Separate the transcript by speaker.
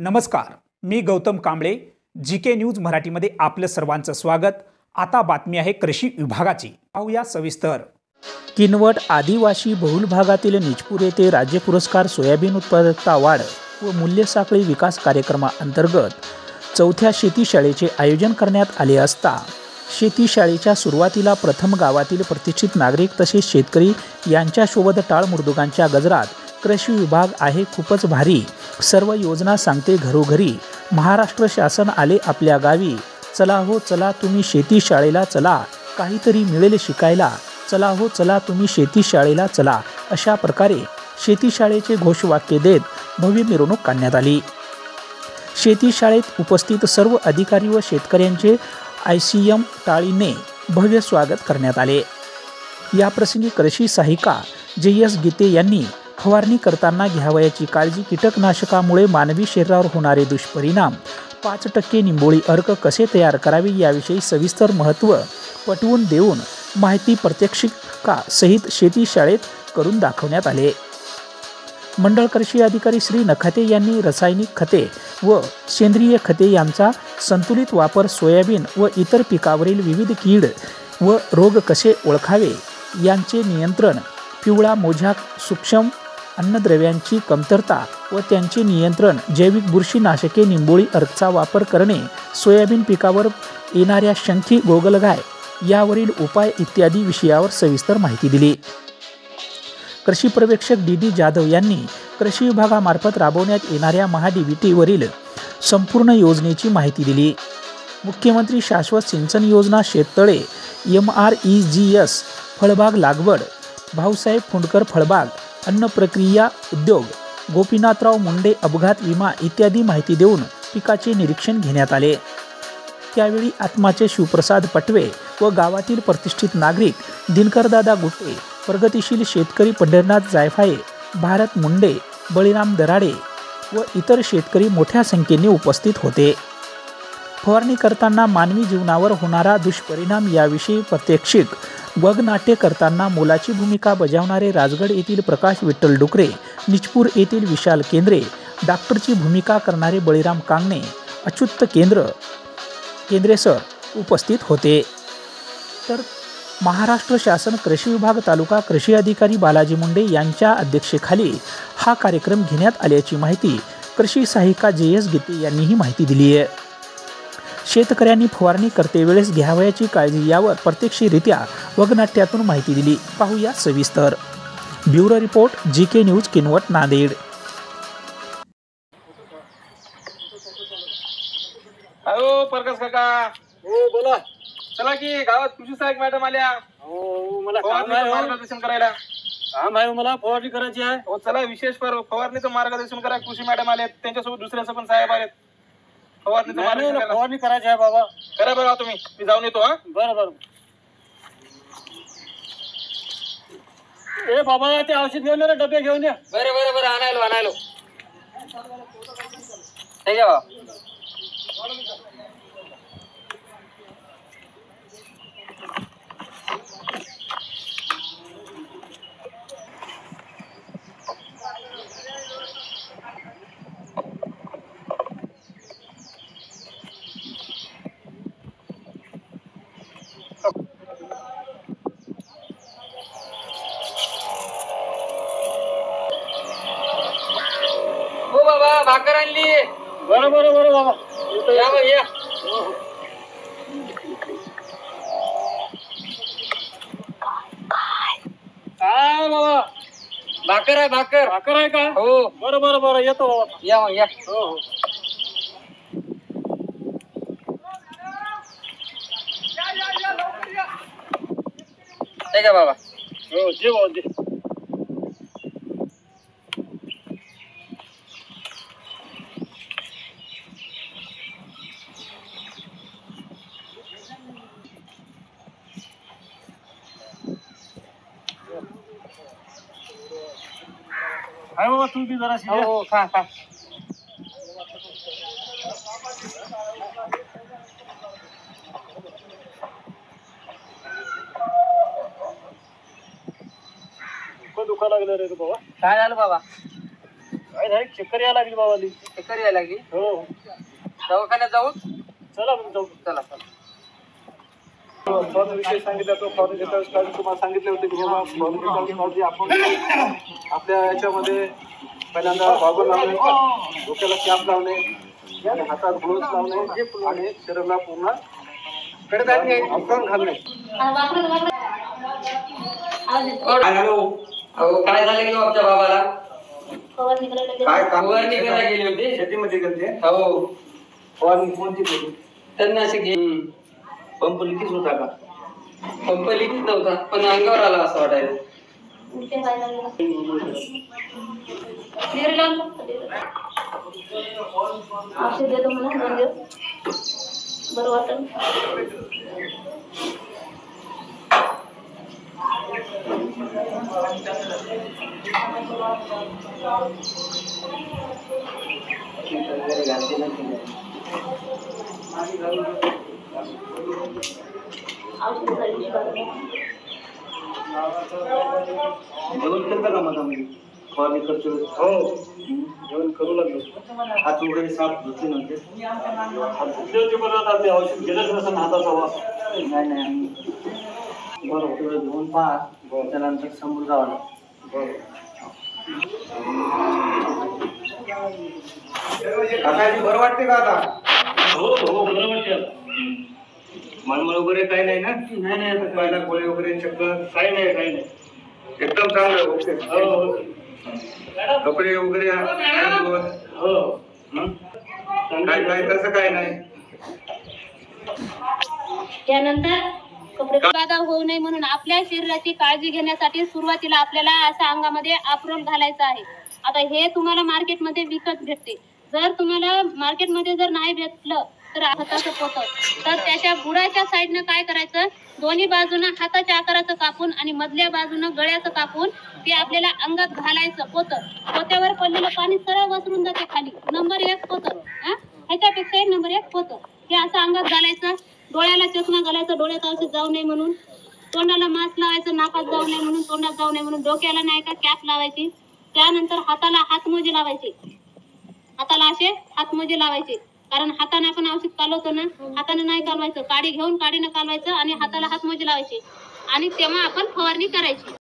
Speaker 1: नमस्कार, मी Gautam Kamble. GK news मराठीमध्ये आपलं सर्वांचं स्वागत. आता बातमी आहे कृषी विभागाची. पाहूया सविस्तर.
Speaker 2: किनवट आदिवासी बहुल भागातील निजपूर येथे राज्य पुरस्कार सोयाबीन उत्पादकता वाढ व मूल्य साखळी विकास कार्यक्रमाअंतर्गत चौथ्या शेती शाळेचे आयोजन करण्यात आले असता शेती शाळेच्या सुरुवातीला प्रथम गावातील प्रतिष्ठित नागरिक तसेच शेतकरी यांच्यासोबत टाळ मृदुगांच्या गजरात कृषी विभाग आहे खूपच भारी, सर्व योजना सांगते घरोघरी, महाराष्ट्र शासन आले आपल्या गावी, चला हो चला तुम्ही शेती शाळेला चला, काहीतरी मिळेल शिकायला, चला हो चला तुम्ही शेती शाळेला चला, अशा प्रकारे शेती शाळेचे घोषवाक्य देत भव्य मिरवणूक काढण्यात आली. शेती शाळेत उपस्थित सर्व अधिकारी व शेतकऱ्यांचे ICM टाळीने भव्य स्वागत करण्यात आले. याप्रसंगी कृषी सहायिका JS गीते यांनी फवारणी करताना घ्यावयाची काळजी, कीटकनाशकामुळे मानवी शरीरावर होणारे दुष्परिणाम, 5% निंबोळी अर्क कसे तयार करावे याविषयी सविस्तर महत्त्व पटवून देऊन माहिती प्रात्यक्षिकासहित शेती शाळेत करून दाखवण्यात आले. मंडळ कृषी अधिकारी श्री नखाते यांनी रासायनिक खते व सेंद्रिय खते यांचा संतुलित वापर, सोयाबीन व इतर पिकावरील विविध कीड व रोग कसे ओळखावे यांचे नियंत्रण, पिवळा मोझॅक, सूक्ष्म अन्नद्रव्यांची कमतरता व त्यांचे नियंत्रण, जैविक बुरशीनाशके, निंबोळी अर्कचा वापर करणे, सोयाबीन पिकावर येणाऱ्या शंखी, गोगलगाय यावरील उपाय इत्यादी विषयावर सविस्तर माहिती दिली. कृषी पर्यवेक्षक DD जाधव यांनी कृषी विभागामार्फत राबवण्यात येणाऱ्या MahaDBT वरील संपूर्ण योजनेची माहिती दिली. मुख्यमंत्री शाश्वत सिंचन योजना, शेततळे, MREGS, फळबाग लागवड, भाऊसाहेब फुंडकर फळबाग, अन्न प्रक्रिया उद्योग, गोपीनाथराव मुंडे अपघात विमा इत्यादी माहिती देऊन पिकाचे निरीक्षण घेण्यात आले. त्यावेळी आत्माचे शिवप्रसाद पटवे व गावातील प्रतिष्ठित नागरिक दिनकरदादा गुट्टे, प्रगतिशील शेतकरी पंढरनाथ जायफाये, भारत मुंडे, बळीराम दराडे व इतर शेतकरी मोठ्या संख्येने उपस्थित होते. फवारणी करताना मानवी जीवनावर होणारा दुष्परिणाम याविषयी प्रात्यक्षिक वगनाट्य करताना मोलाची भूमिका बजावणारे राजगड येथील प्रकाश विठ्ठल डुकरे, निजपूर येथील विशाल केंद्रे, डॉक्टरची भूमिका करणारे बळीराम कांगणे, अच्युत केंद्रे सर उपस्थित होते. तर महाराष्ट्र शासन कृषी विभाग तालुका कृषी अधिकारी बालाजी मुंडे यांच्या अध्यक्षतेखाली हा कार्यक्रम घेण्यात आल्याची माहिती कृषी सहायिका JS गीते यांनीही माहिती दिली आहे. शेतकऱ्यांनी फवारणी करतेवेळेस घ्यावयाची काळजी यावर प्रत्यक्षरित्या वगनाट्यातून माहिती दिली. पाहूया सविस्तर. Bureau report, GK news, Kinwat, Nanded.
Speaker 3: Hello Prakash काका.
Speaker 4: हो बोला.
Speaker 3: चला की गावात कृषी सहाय्यक मॅडम आल्या.
Speaker 4: हो मला
Speaker 3: मार्गदर्शन करायला
Speaker 4: काम आहे, मला फवारणी करायची आहे.
Speaker 3: हो चला, विशेष फवारणीचं मार्गदर्शन करा. कृषी मॅडम आलेत, त्यांच्यासोबत दुसऱ्याचं पण साहेब आलेत.
Speaker 4: फवारणी करायची आहे बाबा.
Speaker 3: करा बरं तुम्ही, मी जाऊन येतो. हा
Speaker 4: बरं बरं. ए बाबा, ते औषध घेऊन ये ना, डबे घेऊन ये.
Speaker 3: बरं बरं बरं, आणायलो. हे घ्या बाबा. हो बाबा, भाकर आणली.
Speaker 4: बरं बरं बरं बाबा.
Speaker 3: या बघ, या.
Speaker 4: काय बाबा,
Speaker 3: भाकर आहे, भाकर.
Speaker 4: भाकर आहे का?
Speaker 3: हो.
Speaker 4: बरं बरं बरं, येतो बाबा.
Speaker 3: या मग, या.
Speaker 4: हो हो.
Speaker 3: हे घ्या बाबा.
Speaker 4: हो दे बाबा दे. काय बाबा, तू बी जरा शिक.
Speaker 3: हो, खा खा.
Speaker 4: दुखा लागलं रे बाबा.
Speaker 3: काय झालं बाबा?
Speaker 4: काय झाली चक्कर यायला लागली बाबाली.
Speaker 3: चक्कर यायला लागली.
Speaker 4: हो
Speaker 3: दवाखान्यात जाऊ.
Speaker 4: चला मग जाऊ.
Speaker 3: चला.
Speaker 5: फॉर्म विषय सांगितला तो फॉर्म घेता तुम्हाला सांगितले होते की बाबा फॉर्म घेता आपण आपल्या याच्यामध्ये पहिल्यांदा गॉगल लावणे, डोक्याला कॅप लावणे, आणि हातात ग्लोव्ज लावणे आणि शरीराला पूर्ण आवरण घालणे.
Speaker 3: काय झालं की आमच्या बाबाला?
Speaker 5: काय काम
Speaker 3: फवारणी करायला गेली होती.
Speaker 5: शेतीमध्ये गेलते.
Speaker 3: हो.
Speaker 5: फवारणी कोणती केली?
Speaker 3: त्यांना असे घे.
Speaker 5: पंप लिकीच होता का?
Speaker 3: पंप लिखित नव्हता पण अंगावर आला असं वाटायला.
Speaker 6: औषध देतो मला 2 दिवस बरं वाटलं.
Speaker 5: जेवण करता का मधामध्ये फवारणी करतो? हो जेवण करू लागलो. हात वगैरे साफ धुतले नव्हते.
Speaker 4: होते बरं आता ते औषध गेलंच नसेल हाताचा वास.
Speaker 5: नाही नाही बरोबर तेवढं घेऊन पहा. त्यानंतर समोर जावं. काकाजी बरं वाटते का आता?
Speaker 4: हो हो बरं वाटतं.
Speaker 5: मळमळ वगैरे काही नाही ना?
Speaker 4: नाही नाही
Speaker 5: पायला गोळे वगैरे चक्कर
Speaker 4: काही नाही काही नाही.
Speaker 5: एकदम चांगलं. ओके.
Speaker 4: हो
Speaker 5: कपडे वगैरे
Speaker 4: हो
Speaker 5: काय काय तसं काय नाही.
Speaker 6: त्यानंतर कपडे बाधा होऊ नये म्हणून आपल्या शरीराची काळजी घेण्यासाठी सुरुवातीला आपल्याला असा अंगामध्ये अप्रोल घालायचा आहे. आता हे तुम्हाला मार्केटमध्ये विकत भेटते. जर तुम्हाला मार्केटमध्ये जर नाही भेटलं तर हाताचं पोतं, तर त्याच्या बुडाच्या साईडनं काय करायचं, दोन्ही बाजूनं हाताच्या आकाराचं कापून आणि मधल्या बाजूनं गळ्याचं कापून ते आपल्याला अंगात घालायचं. पोतं पोत्यावर पडलेलं पाणी सरळ वसरून जाते खाली. नंबर 1 पोतं. ह्याच्यापेक्षा नंबर 1 पोतं हे असं अंगात घालायचं. डोळ्याला चष्मा घालायचा, डोळ्यात औषध जाऊ नये म्हणून. तोंडाला मास्क लावायचं, नाकात जाऊ नये म्हणून, तोंडात जाऊ नये म्हणून. डोक्याला नाही का कॅप लावायची. त्यानंतर हाताला हातमोजे लावायचे. हाताला असे हातमोजे लावायचे, कारण हाताने आपण औषध कालवतो ना, हाताने नाही कालवायचं. काडी घेऊन काडीनं कालवायचं आणि हाताला हातमोजे लावायचे आणि तेव्हा आपण फवारणी करायची.